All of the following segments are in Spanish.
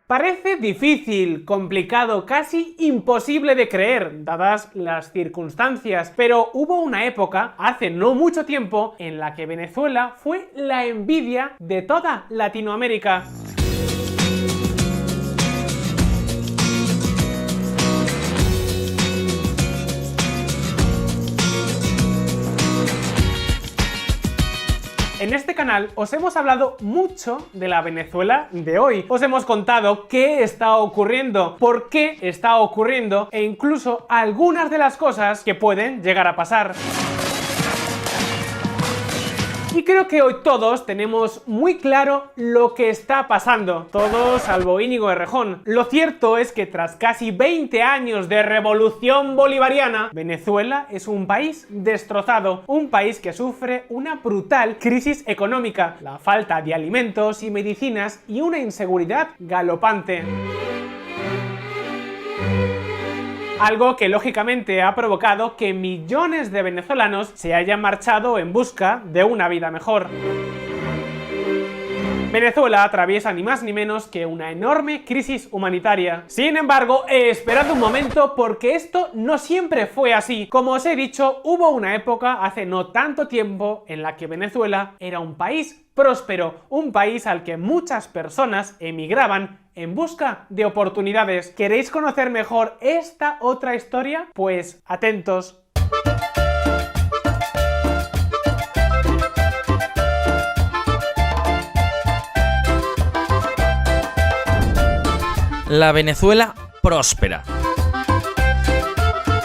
Parece difícil, complicado, casi imposible de creer, dadas las circunstancias, pero hubo una época, hace no mucho tiempo, en la que Venezuela fue la envidia de toda Latinoamérica. En este canal os hemos hablado mucho de la Venezuela de hoy. Os hemos contado qué está ocurriendo, por qué está ocurriendo e incluso algunas de las cosas que pueden llegar a pasar. Y creo que hoy todos tenemos muy claro lo que está pasando, todos salvo Íñigo Errejón. Lo cierto es que tras casi 20 años de revolución bolivariana, Venezuela es un país destrozado, un país que sufre una brutal crisis económica, la falta de alimentos y medicinas y una inseguridad galopante. Algo que lógicamente ha provocado que millones de venezolanos se hayan marchado en busca de una vida mejor. Venezuela atraviesa ni más ni menos que una enorme crisis humanitaria. Sin embargo, esperad un momento porque esto no siempre fue así. Como os he dicho, hubo una época hace no tanto tiempo en la que Venezuela era un país próspero, un país al que muchas personas emigraban en busca de oportunidades. ¿Queréis conocer mejor esta otra historia? Pues atentos. La Venezuela próspera.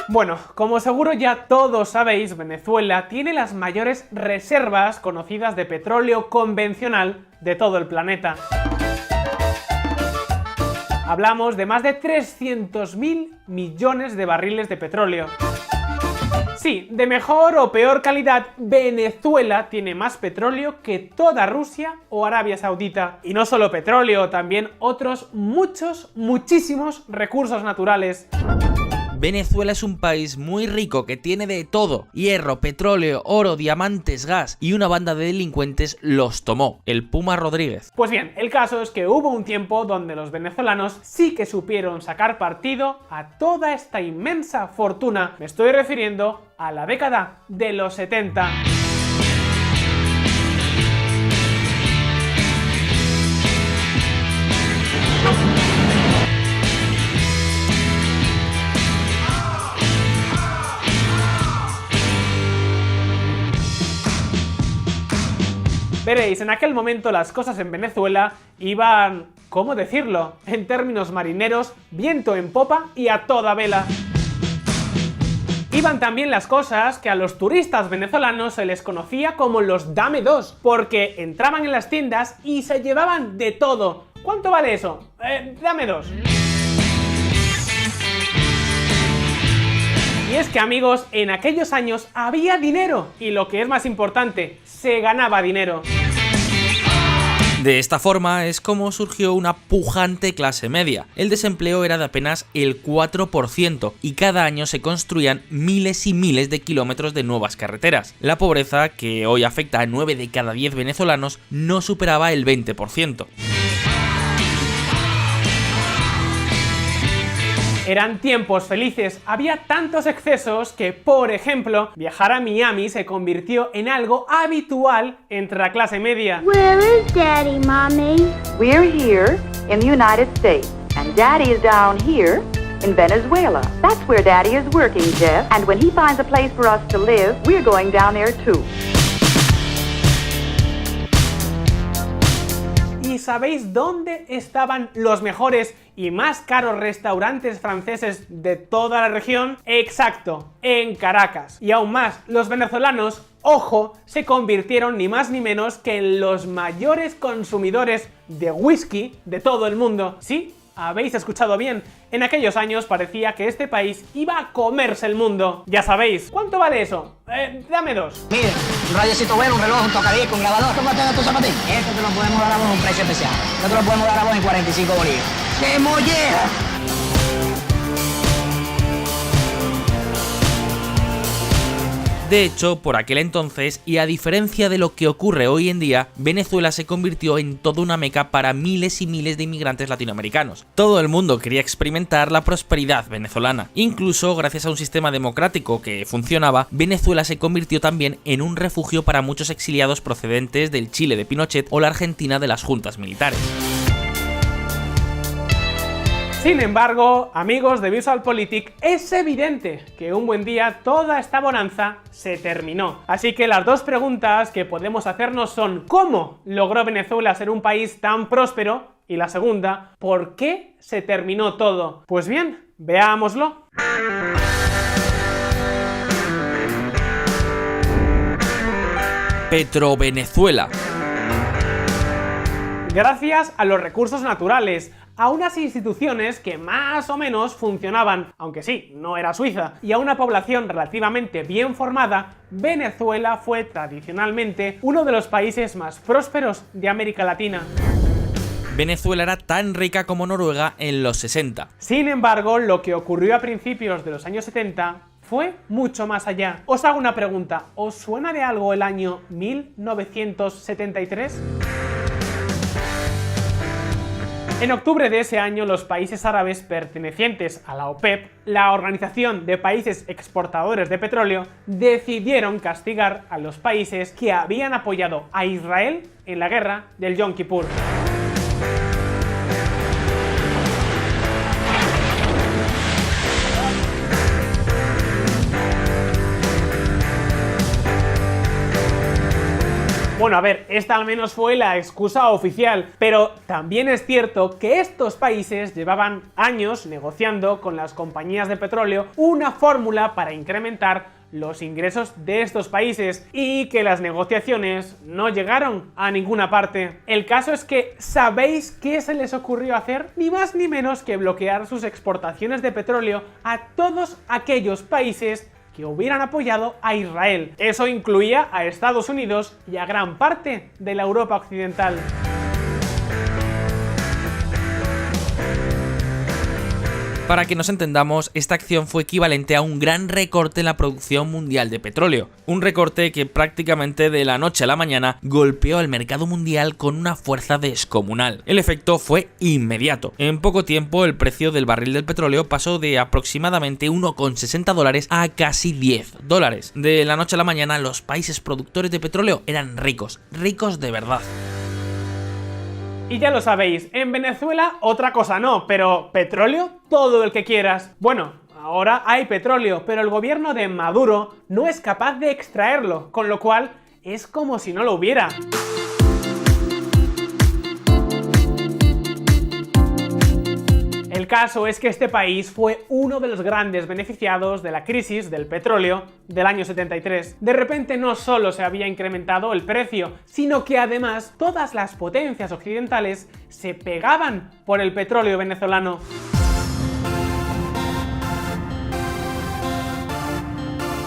Bueno, como seguro ya todos sabéis, Venezuela tiene las mayores reservas conocidas de petróleo convencional de todo el planeta. Hablamos de más de 300.000 millones de barriles de petróleo. Sí, de mejor o peor calidad, Venezuela tiene más petróleo que toda Rusia o Arabia Saudita. Y no solo petróleo, también otros muchísimos recursos naturales. Venezuela es un país muy rico que tiene de todo: hierro, petróleo, oro, diamantes, gas, y una banda de delincuentes los tomó, el Puma Rodríguez. Pues bien, el caso es que hubo un tiempo donde los venezolanos sí que supieron sacar partido a toda esta inmensa fortuna. Me estoy refiriendo a la década de los 70. Veréis, en aquel momento las cosas en Venezuela iban, ¿cómo decirlo?, en términos marineros, viento en popa y a toda vela. Iban también las cosas que a los turistas venezolanos se les conocía como los dame dos, porque entraban en las tiendas y se llevaban de todo. ¿Cuánto vale eso? Dame dos. Y es que, amigos, en aquellos años había dinero y, lo que es más importante, se ganaba dinero. De esta forma es como surgió una pujante clase media. El desempleo era de apenas el 4% y cada año se construían miles y miles de kilómetros de nuevas carreteras. La pobreza, que hoy afecta a 9 de cada 10 venezolanos, no superaba el 20%. Eran tiempos felices, había tantos excesos que, por ejemplo, viajar a Miami se convirtió en algo habitual entre la clase media. Where is Daddy, Mommy? We're here in the United States, and Daddy is down here in Venezuela. That's where Daddy is working, Jeff, and when he finds a place for us to live, we're going down there too. ¿Y sabéis dónde estaban los mejores y más caros restaurantes franceses de toda la región? Exacto, en Caracas. Y aún más, los venezolanos, ojo, se convirtieron ni más ni menos que en los mayores consumidores de whisky de todo el mundo. ¿Sí? Habéis escuchado bien. En aquellos años parecía que este país iba a comerse el mundo. Ya sabéis. ¿Cuánto vale eso? Dame dos. Mira, un radiocito bueno, un reloj, un tocadisco, un grabador. ¿Cómo te tus zapatillas? Esto te lo podemos dar a vos a un precio especial. Nosotros lo podemos dar a vos en 45 bolívares. ¡Qué mollera! De hecho, por aquel entonces, y a diferencia de lo que ocurre hoy en día, Venezuela se convirtió en toda una meca para miles y miles de inmigrantes latinoamericanos. Todo el mundo quería experimentar la prosperidad venezolana. Incluso gracias a un sistema democrático que funcionaba, Venezuela se convirtió también en un refugio para muchos exiliados procedentes del Chile de Pinochet o la Argentina de las juntas militares. Sin embargo, amigos de VisualPolitik, es evidente que un buen día toda esta bonanza se terminó. Así que las dos preguntas que podemos hacernos son: ¿cómo logró Venezuela ser un país tan próspero? Y la segunda, ¿por qué se terminó todo? Pues bien, veámoslo. Petrovenezuela. Gracias a los recursos naturales, a unas instituciones que más o menos funcionaban, aunque sí, no era Suiza, y a una población relativamente bien formada, Venezuela fue tradicionalmente uno de los países más prósperos de América Latina. Venezuela era tan rica como Noruega en los 60. Sin embargo, lo que ocurrió a principios de los años 70 fue mucho más allá. Os hago una pregunta, ¿os suena de algo el año 1973? En octubre de ese año, los países árabes pertenecientes a la OPEP, la Organización de Países Exportadores de Petróleo, decidieron castigar a los países que habían apoyado a Israel en la guerra del Yom Kippur. Bueno, a ver, esta al menos fue la excusa oficial, pero también es cierto que estos países llevaban años negociando con las compañías de petróleo una fórmula para incrementar los ingresos de estos países y que las negociaciones no llegaron a ninguna parte. El caso es que, ¿sabéis qué se les ocurrió hacer? Ni más ni menos que bloquear sus exportaciones de petróleo a todos aquellos países que hubieran apoyado a Israel. Eso incluía a Estados Unidos y a gran parte de la Europa occidental. Para que nos entendamos, esta acción fue equivalente a un gran recorte en la producción mundial de petróleo. Un recorte que prácticamente de la noche a la mañana golpeó al mercado mundial con una fuerza descomunal. El efecto fue inmediato. En poco tiempo el precio del barril del petróleo pasó de aproximadamente $1,60 a casi $10. De la noche a la mañana los países productores de petróleo eran ricos, ricos de verdad. Y ya lo sabéis, en Venezuela otra cosa no, pero petróleo todo el que quieras. Bueno, ahora hay petróleo, pero el gobierno de Maduro no es capaz de extraerlo, con lo cual es como si no lo hubiera. El caso es que este país fue uno de los grandes beneficiados de la crisis del petróleo del año 73. De repente no solo se había incrementado el precio, sino que además todas las potencias occidentales se pegaban por el petróleo venezolano.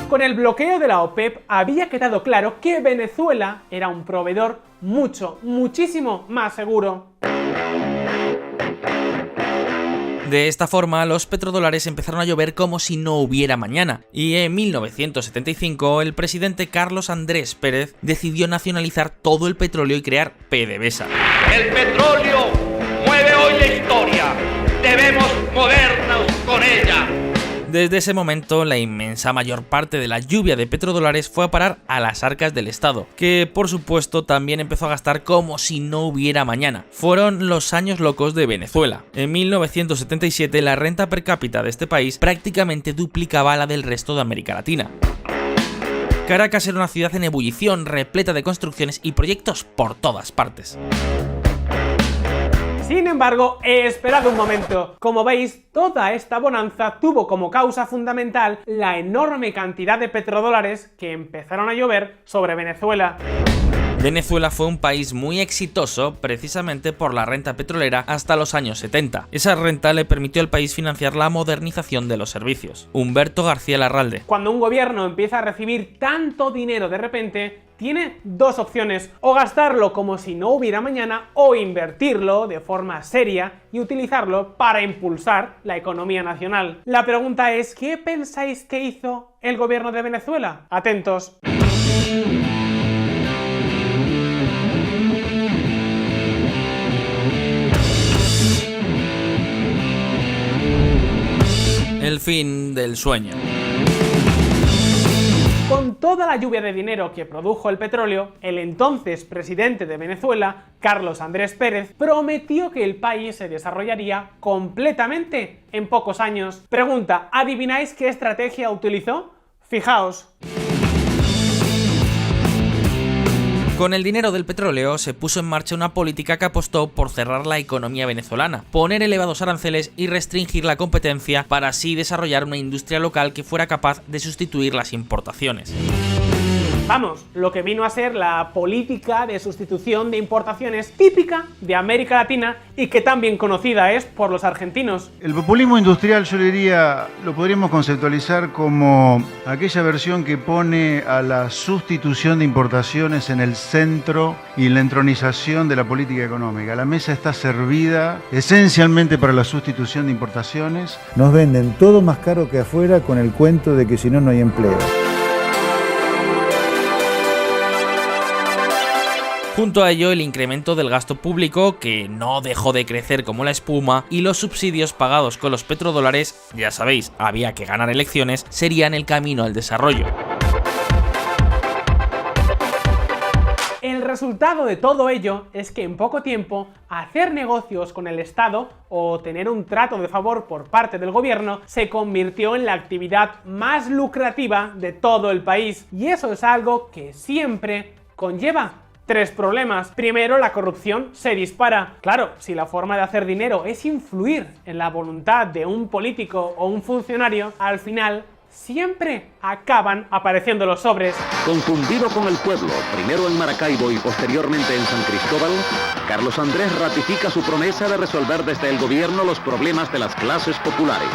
Con el bloqueo de la OPEP había quedado claro que Venezuela era un proveedor muchísimo más seguro. De esta forma, los petrodólares empezaron a llover como si no hubiera mañana, y en 1975 el presidente Carlos Andrés Pérez decidió nacionalizar todo el petróleo y crear PDVSA. El petróleo mueve hoy la historia, debemos movernos con ella. Desde ese momento, la inmensa mayor parte de la lluvia de petrodólares fue a parar a las arcas del Estado, que por supuesto también empezó a gastar como si no hubiera mañana. Fueron los años locos de Venezuela. En 1977 la renta per cápita de este país prácticamente duplicaba la del resto de América Latina. Caracas era una ciudad en ebullición, repleta de construcciones y proyectos por todas partes. Sin embargo, esperad un momento. Como veis, toda esta bonanza tuvo como causa fundamental la enorme cantidad de petrodólares que empezaron a llover sobre Venezuela. Venezuela fue un país muy exitoso precisamente por la renta petrolera hasta los años 70. Esa renta le permitió al país financiar la modernización de los servicios. Humberto García Larralde. Cuando un gobierno empieza a recibir tanto dinero de repente, tiene dos opciones: o gastarlo como si no hubiera mañana, o invertirlo de forma seria y utilizarlo para impulsar la economía nacional. La pregunta es, ¿qué pensáis que hizo el gobierno de Venezuela? Atentos. El fin del sueño. Con toda la lluvia de dinero que produjo el petróleo, el entonces presidente de Venezuela, Carlos Andrés Pérez, prometió que el país se desarrollaría completamente en pocos años. Pregunta, ¿adivináis qué estrategia utilizó? Fijaos. Con el dinero del petróleo se puso en marcha una política que apostó por cerrar la economía venezolana, poner elevados aranceles y restringir la competencia para así desarrollar una industria local que fuera capaz de sustituir las importaciones. Vamos, lo que vino a ser la política de sustitución de importaciones típica de América Latina y que tan bien conocida es por los argentinos. El populismo industrial, yo le diría, lo podríamos conceptualizar como aquella versión que pone a la sustitución de importaciones en el centro y la entronización de la política económica. La mesa está servida esencialmente para la sustitución de importaciones. Nos venden todo más caro que afuera con el cuento de que si no, no hay empleo. Junto a ello, el incremento del gasto público, que no dejó de crecer como la espuma, y los subsidios pagados con los petrodólares, ya sabéis, había que ganar elecciones, serían el camino al desarrollo. El resultado de todo ello es que en poco tiempo hacer negocios con el Estado o tener un trato de favor por parte del gobierno se convirtió en la actividad más lucrativa de todo el país. Y eso es algo que siempre conlleva tres problemas. Primero, la corrupción se dispara. Claro, si la forma de hacer dinero es influir en la voluntad de un político o un funcionario, al final siempre acaban apareciendo los sobres. Confundido con el pueblo, primero en Maracaibo y posteriormente en San Cristóbal, Carlos Andrés ratifica su promesa de resolver desde el gobierno los problemas de las clases populares.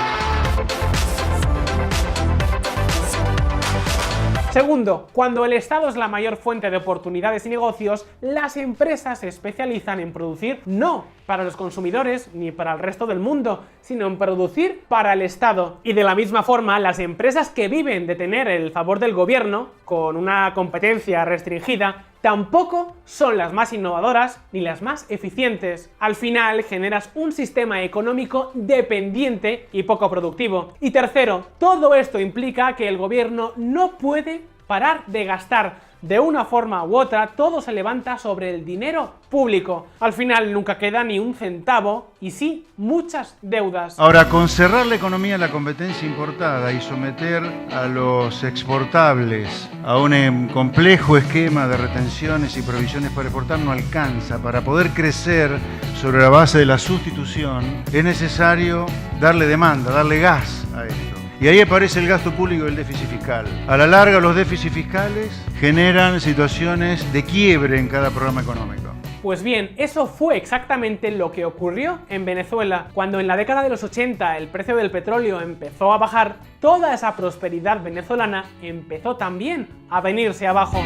Segundo, cuando el Estado es la mayor fuente de oportunidades y negocios, las empresas se especializan en producir no para los consumidores ni para el resto del mundo, sino en producir para el Estado. Y de la misma forma, las empresas que viven de tener el favor del gobierno, con una competencia restringida, tampoco son las más innovadoras ni las más eficientes. Al final generas un sistema económico dependiente y poco productivo. Y tercero, todo esto implica que el gobierno no puede parar de gastar. De una forma u otra, todo se levanta sobre el dinero público. Al final nunca queda ni un centavo y sí, muchas deudas. Ahora, con cerrar la economía a la competencia importada y someter a los exportables a un complejo esquema de retenciones y provisiones para exportar no alcanza. Para poder crecer sobre la base de la sustitución es necesario darle demanda, darle gas a esto. Y ahí aparece el gasto público y el déficit fiscal. A la larga, los déficits fiscales generan situaciones de quiebre en cada programa económico. Pues bien, eso fue exactamente lo que ocurrió en Venezuela. Cuando en la década de los 80 el precio del petróleo empezó a bajar, toda esa prosperidad venezolana empezó también a venirse abajo.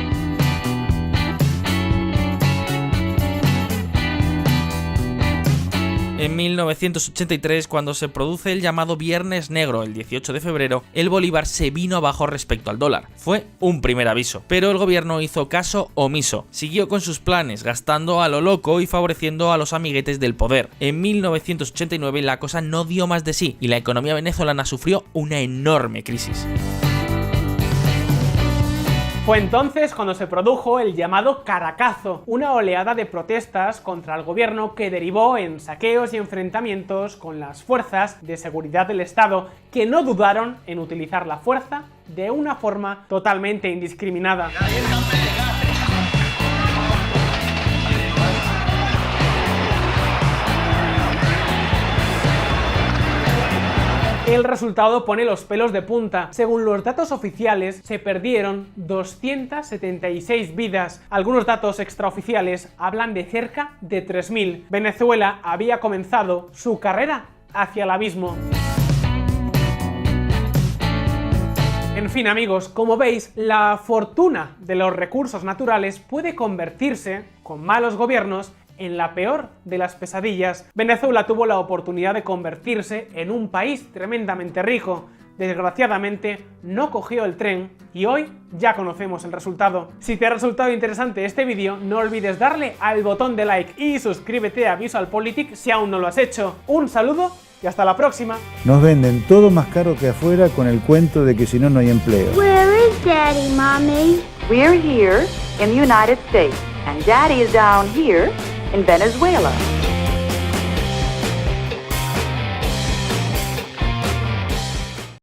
En 1983, cuando se produce el llamado Viernes Negro, el 18 de febrero, el bolívar se vino abajo respecto al dólar. Fue un primer aviso, pero el gobierno hizo caso omiso. Siguió con sus planes, gastando a lo loco y favoreciendo a los amiguetes del poder. En 1989 la cosa no dio más de sí y la economía venezolana sufrió una enorme crisis. Fue entonces cuando se produjo el llamado Caracazo, una oleada de protestas contra el gobierno que derivó en saqueos y enfrentamientos con las fuerzas de seguridad del Estado, que no dudaron en utilizar la fuerza de una forma totalmente indiscriminada. El resultado pone los pelos de punta. Según los datos oficiales, se perdieron 276 vidas. Algunos datos extraoficiales hablan de cerca de 3.000. Venezuela había comenzado su carrera hacia el abismo. En En fin, amigos, como veis, la fortuna de los recursos naturales puede convertirse, con malos gobiernos, en la peor de las pesadillas. Venezuela tuvo la oportunidad de convertirse en un país tremendamente rico. Desgraciadamente no cogió el tren y hoy ya conocemos el resultado. Si te ha resultado interesante este vídeo, no olvides darle al botón de like y suscríbete a VisualPolitik si aún no lo has hecho. Un saludo y hasta la próxima. Nos venden todo más caro que afuera con el cuento de que si no, no hay empleo. Where is Daddy, Mommy? We're here in the United States, and Daddy is down here in Venezuela.